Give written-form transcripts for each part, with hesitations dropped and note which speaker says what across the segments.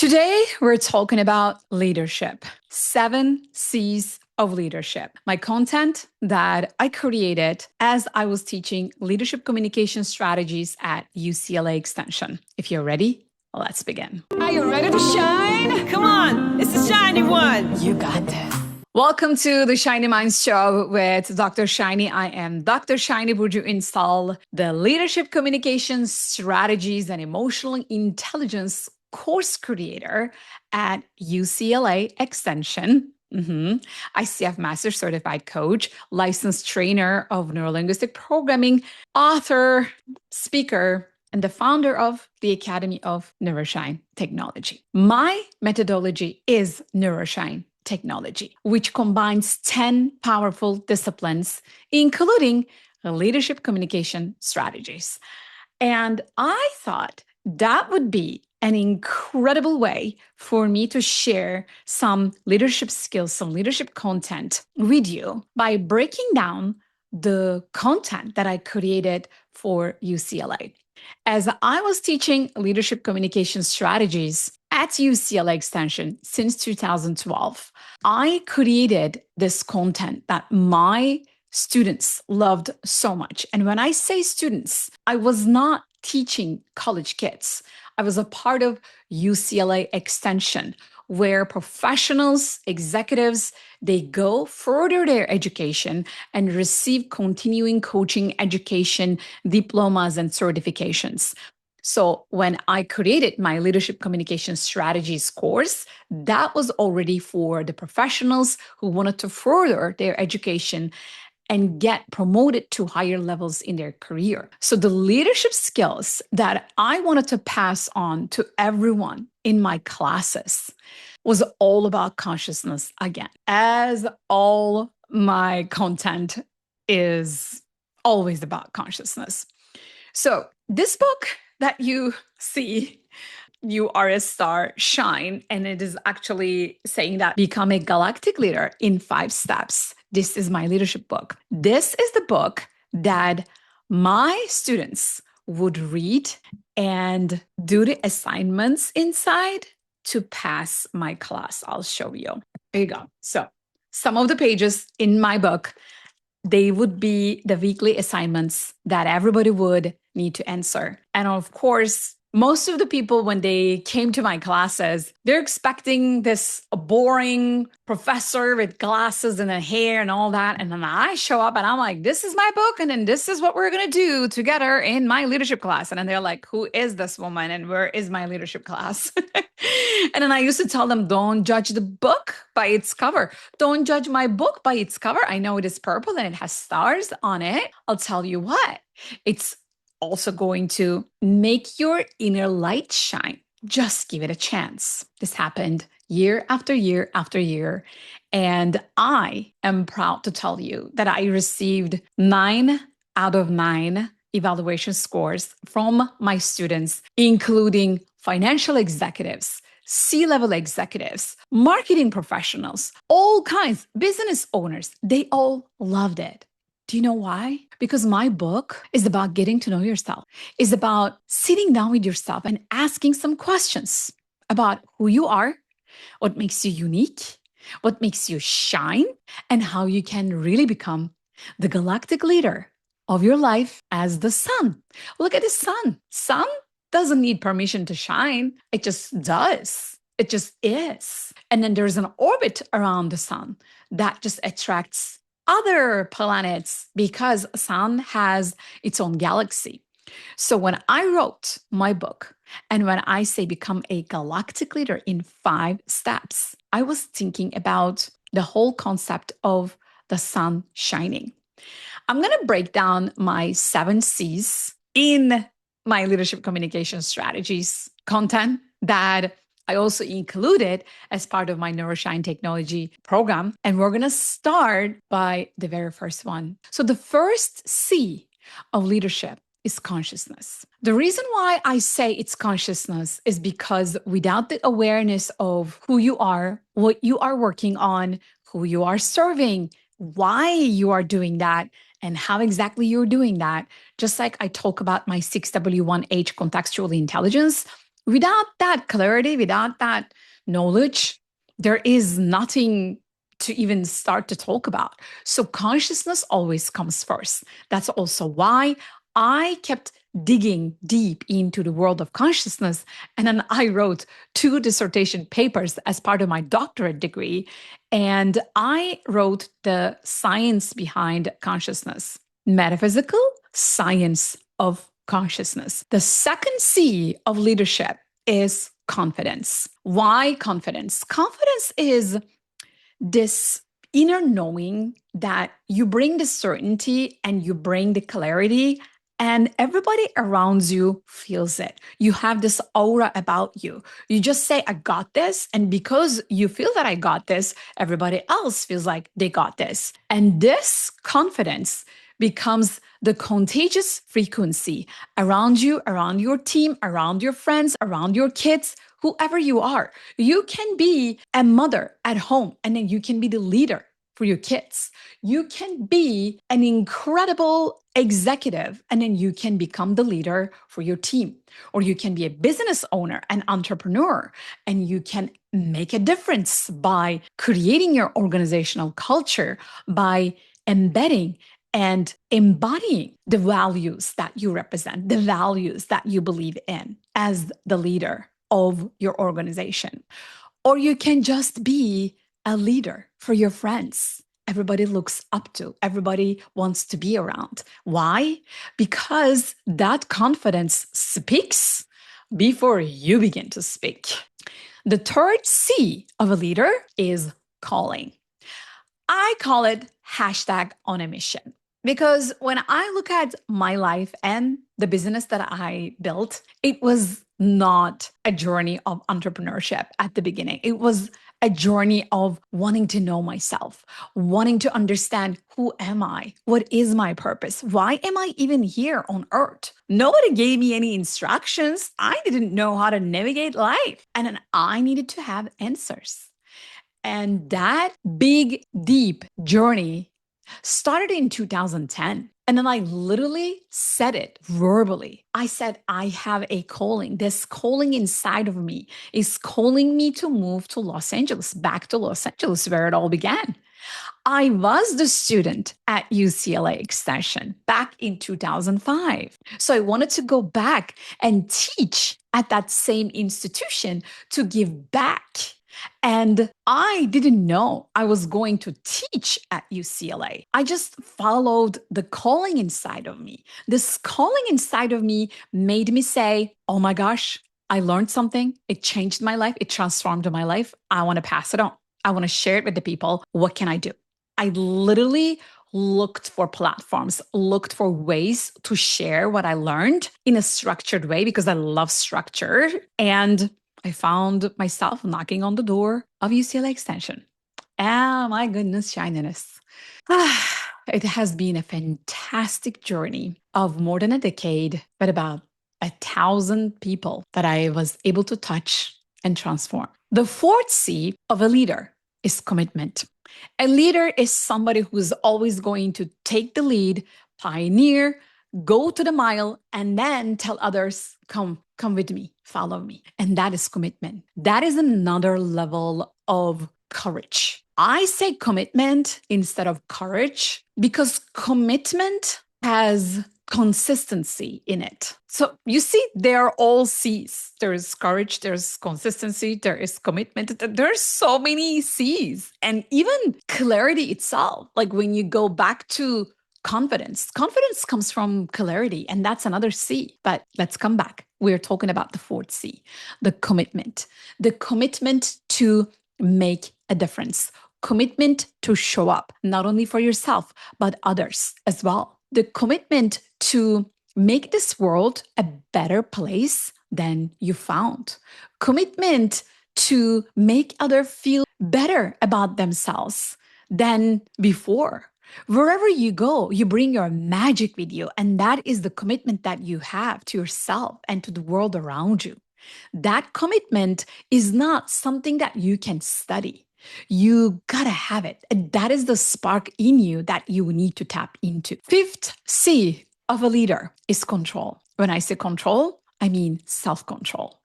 Speaker 1: Today, we're talking about leadership, 7 C's of leadership. My content that I created as I was teaching leadership communication strategies at UCLA Extension. If you're ready, let's begin.
Speaker 2: Are you ready to shine? Come on, it's the shiny one. You got this.
Speaker 1: Welcome to the Shiny Minds Show with Dr. Shiny. I am Dr. Shiny Burju Install, the leadership communication strategies and emotional intelligence course creator at UCLA Extension. ICF Master Certified Coach, licensed trainer of neuro-linguistic programming, author, speaker, and the founder of the Academy of neuro-shine technology. My methodology is neuro-shine technology, which combines 10 powerful disciplines, including leadership communication strategies. And I thought that would be an incredible way for me to share some leadership skills, some leadership content with you by breaking down the content that I created for UCLA. As I was teaching leadership communication strategies at UCLA Extension since 2012, I created this content that my students loved so much. And when I say students, I was not teaching college kids. I was a part of UCLA Extension, where professionals, executives, they go further their education and receive continuing coaching education, diplomas, and certifications. So when I created my leadership communication strategies course, that was already for the professionals who wanted to further their education and get promoted to higher levels in their career. So the leadership skills that I wanted to pass on to everyone in my classes was all about consciousness again, as all my content is always about consciousness. So this book that you see, You Are a Star, Shine, and it is actually saying that become a galactic leader in 5 steps. This is my leadership book. This is the book that my students would read and do the assignments inside to pass my class. I'll show you. There you go. So some of the pages in my book, they would be the weekly assignments that everybody would need to answer. And of course, most of the people, when they came to my classes, they're expecting this boring professor with glasses and a hair and all that. And then I show up and I'm like, this is my book. And then this is what we're going to do together in my leadership class. And then they're like, who is this woman? And where is my leadership class? And then I used to tell them, don't judge the book by its cover. Don't judge my book by its cover. I know it is purple and it has stars on it. I'll tell you what, it's also going to make your inner light shine. Just give it a chance. This happened year after year after year. And I am proud to tell you that I received 9 out of 9 evaluation scores from my students, including financial executives, C-level executives, marketing professionals, all kinds, business owners. They all loved it. Do you know why? Because my book is about getting to know yourself. It's about sitting down with yourself and asking some questions about who you are, what makes you unique, what makes you shine, and how you can really become the galactic leader of your life as the sun. Look at the sun. Sun doesn't need permission to shine. It just does. It just is. And then there's an orbit around the sun that just attracts other planets because sun has its own galaxy. So when I wrote my book and when I say become a galactic leader in 5 steps, I was thinking about the whole concept of the sun shining. I'm going to break down my 7 C's in my leadership communication strategies content that I also included as part of my neuro-shine technology program. And we're going to start by the very first one. So the first C of leadership is consciousness. The reason why I say it's consciousness is because without the awareness of who you are, what you are working on, who you are serving, why you are doing that, and how exactly you're doing that, just like I talk about my 6W1H contextual intelligence, Without that clarity, without that knowledge, there is nothing to even start to talk about. So consciousness always comes first. That's also why I kept digging deep into the world of consciousness. And then I wrote 2 dissertation papers as part of my doctorate degree. And I wrote the science behind consciousness, metaphysical science of consciousness. The second C of leadership is confidence. Why confidence? Confidence is this inner knowing that you bring the certainty and you bring the clarity, and everybody around you feels it. You have this aura about you. You just say, I got this. And because you feel that I got this, everybody else feels like they got this. And this confidence becomes the contagious frequency around you, around your team, around your friends, around your kids, whoever you are. You can be a mother at home, and then you can be the leader for your kids. You can be an incredible executive, and then you can become the leader for your team. Or you can be a business owner, an entrepreneur, and you can make a difference by creating your organizational culture, by embedding and embodying the values that you represent, the values that you believe in as the leader of your organization. Or you can just be a leader for your friends. Everybody looks up to, everybody wants to be around. Why? Because that confidence speaks before you begin to speak. The third C of a leader is calling. I call it hashtag on a mission. Because when I look at my life and the business that I built, it was not a journey of entrepreneurship at the beginning. It was a journey of wanting to know myself, wanting to understand, who am I? What is my purpose? Why am I even here on earth? Nobody gave me any instructions. I didn't know how to navigate life. And then I needed to have answers. And that big, deep journey started in 2010. And then I literally said it verbally. I said, I have a calling. This calling inside of me is calling me to move to Los Angeles, back to Los Angeles, where it all began. I was the student at UCLA Extension back in 2005. So I wanted to go back and teach at that same institution to give back. And I didn't know I was going to teach at UCLA. I just followed the calling inside of me. This calling inside of me made me say, oh my gosh, I learned something. It changed my life. It transformed my life. I want to pass it on. I want to share it with the people. What can I do? I literally looked for platforms, looked for ways to share what I learned in a structured way because I love structure. And I found myself knocking on the door of UCLA Extension. Ah, my goodness, shininess. It has been a fantastic journey of more than a decade, but about 1,000 people that I was able to touch and transform. The fourth C of a leader is commitment. A leader is somebody who's always going to take the lead, pioneer, go to the mile, and then tell others, come with me, follow me. And that is commitment. That is another level of courage. I say commitment instead of courage because commitment has consistency in it. So you see, they are all C's. There's courage, there's consistency, there is commitment. There's so many C's. And even clarity itself, like when you go back to confidence comes from clarity, and that's another C. But let's come back. We're talking about the fourth C, the commitment to make a difference, commitment to show up, not only for yourself, but others as well. The commitment to make this world a better place than you found. Commitment to make others feel better about themselves than before. Wherever you go, you bring your magic with you. And that is the commitment that you have to yourself and to the world around you. That commitment is not something that you can study. You gotta have it. And that is the spark in you that you need to tap into. Fifth C of a leader is control. When I say control, I mean self-control.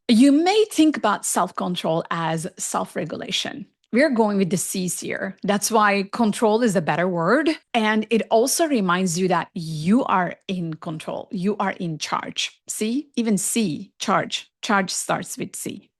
Speaker 1: You may think about self control as self regulation. We're going with the C's here. That's why control is a better word. And it also reminds you that you are in control, you are in charge. See, even C, charge. Charge starts with C.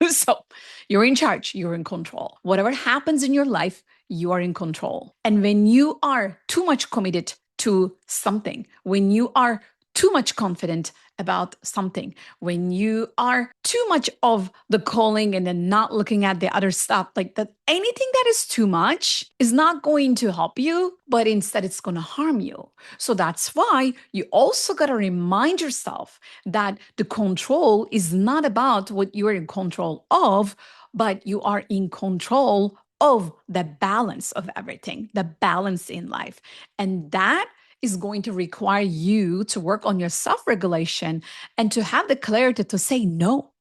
Speaker 1: So you're in charge, you're in control. Whatever happens in your life, you are in control. And when you are too much committed to something, when you are too much confident about something, when you are too much of the calling and then not looking at the other stuff, like that, anything that is too much is not going to help you, but instead it's going to harm you. So that's why you also got to remind yourself that the control is not about what you're in control of, but you are in control of the balance of everything, the balance in life. And that is going to require you to work on your self regulation and to have the clarity to say no.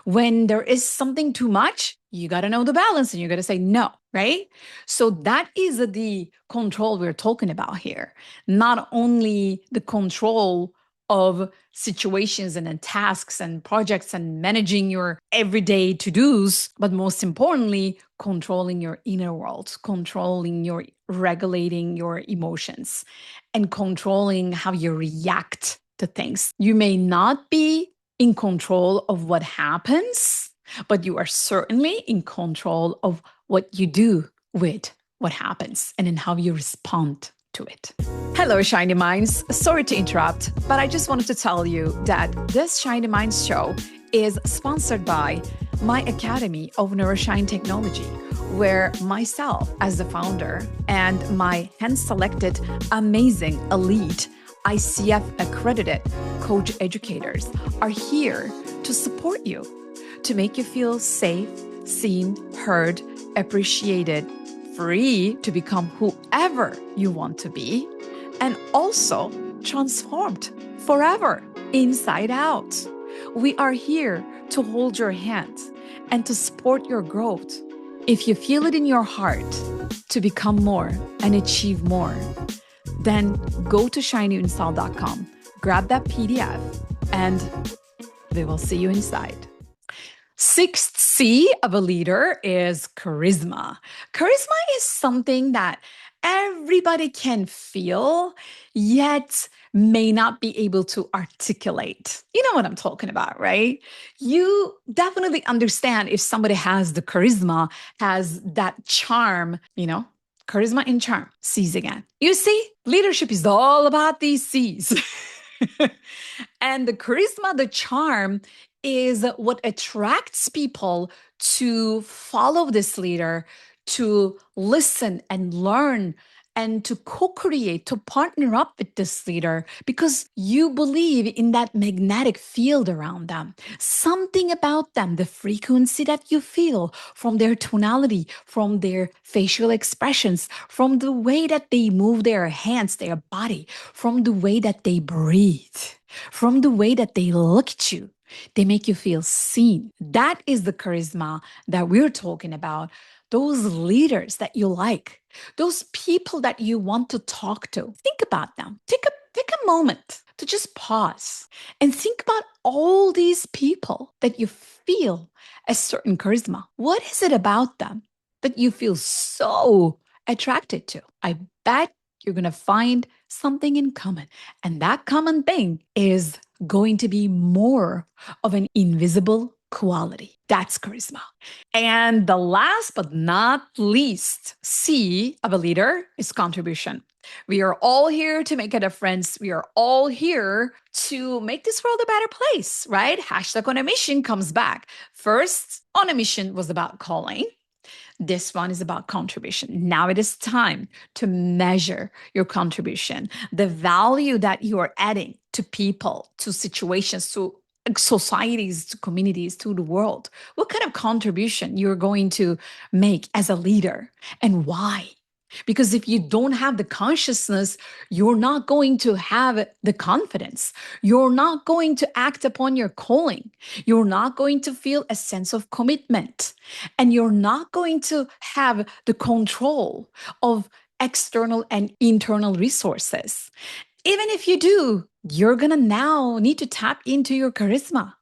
Speaker 1: When there is something too much, you got to know the balance and you got to say no, right? So that is the control we're talking about here. Not only the control of situations and then tasks and projects and managing your everyday to-dos, but most importantly, controlling your inner world, controlling your regulating your emotions and controlling how you react to things. You may not be in control of what happens, but you are certainly in control of what you do with what happens and in how you respond to it. Hello, Shiny Minds. Sorry to interrupt, but I just wanted to tell you that this Shiny Minds show is sponsored by my Academy of Neuro-shine Technology, where myself as the founder and my hand-selected amazing elite ICF accredited coach educators are here to support you, to make you feel safe, seen, heard, appreciated, free to become whoever you want to be, and also transformed forever, inside out. We are here to hold your hand and to support your growth. If you feel it in your heart to become more and achieve more, then go to shinyinstall.com, grab that PDF, and we will see you inside. Sixth C of a leader is charisma. Charisma is something that everybody can feel, yet may not be able to articulate. You know what I'm talking about, right? You definitely understand if somebody has the charisma, has that charm, charisma and charm. C's again. You see, leadership is all about these C's. And the charisma, the charm, is what attracts people to follow this leader, to listen and learn and to co-create, to partner up with this leader because you believe in that magnetic field around them. Something about them, the frequency that you feel from their tonality, from their facial expressions, from the way that they move their hands, their body, from the way that they breathe, from the way that they look at you. They make you feel seen. That is the charisma that we're talking about. Those leaders that you like, those people that you want to talk to. Think about them. Take a moment to just pause and think about all these people that you feel a certain charisma. What is it about them that you feel so attracted to? I bet you're going to find something in common. And that common thing is going to be more of an invisible quality. That's charisma. And the last but not least C of a leader is contribution. We are all here to make a difference. We are all here to make this world a better place, right? Hashtag on a mission comes back. First, on a mission was about calling. This one is about contribution. Now it is time to measure your contribution, the value that you are adding to people, to situations, to societies, to communities, to the world. What kind of contribution you're going to make as a leader and why? Because if you don't have the consciousness, you're not going to have the confidence. You're not going to act upon your calling. You're not going to feel a sense of commitment. And you're not going to have the control of external and internal resources. Even if you do, you're going to now need to tap into your charisma.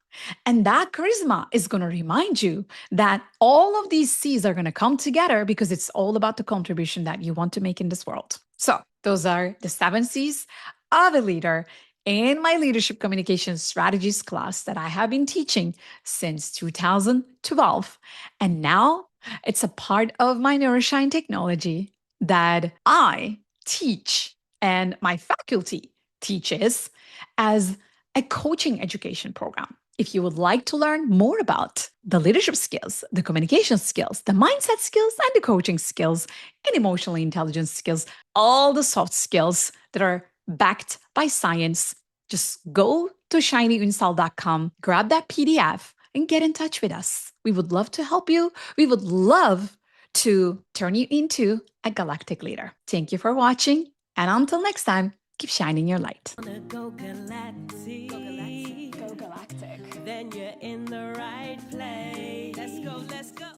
Speaker 1: And that charisma is going to remind you that all of these C's are going to come together because it's all about the contribution that you want to make in this world. So, those are the 7 C's of a leader in my leadership communication strategies class that I have been teaching since 2012. And now it's a part of my neuro-shine technology that I teach and my faculty teaches as a coaching education program. If you would like to learn more about the leadership skills, the communication skills, the mindset skills, and the coaching skills, and emotional intelligence skills, all the soft skills that are backed by science, just go to shinyunsal.com, grab that PDF, and get in touch with us. We would love to help you. We would love to turn you into a galactic leader. Thank you for watching. And until next time, keep shining your light.
Speaker 2: Go galactic. Go galactic. Go galactic. Then you're in the right place. Let's go, let's go.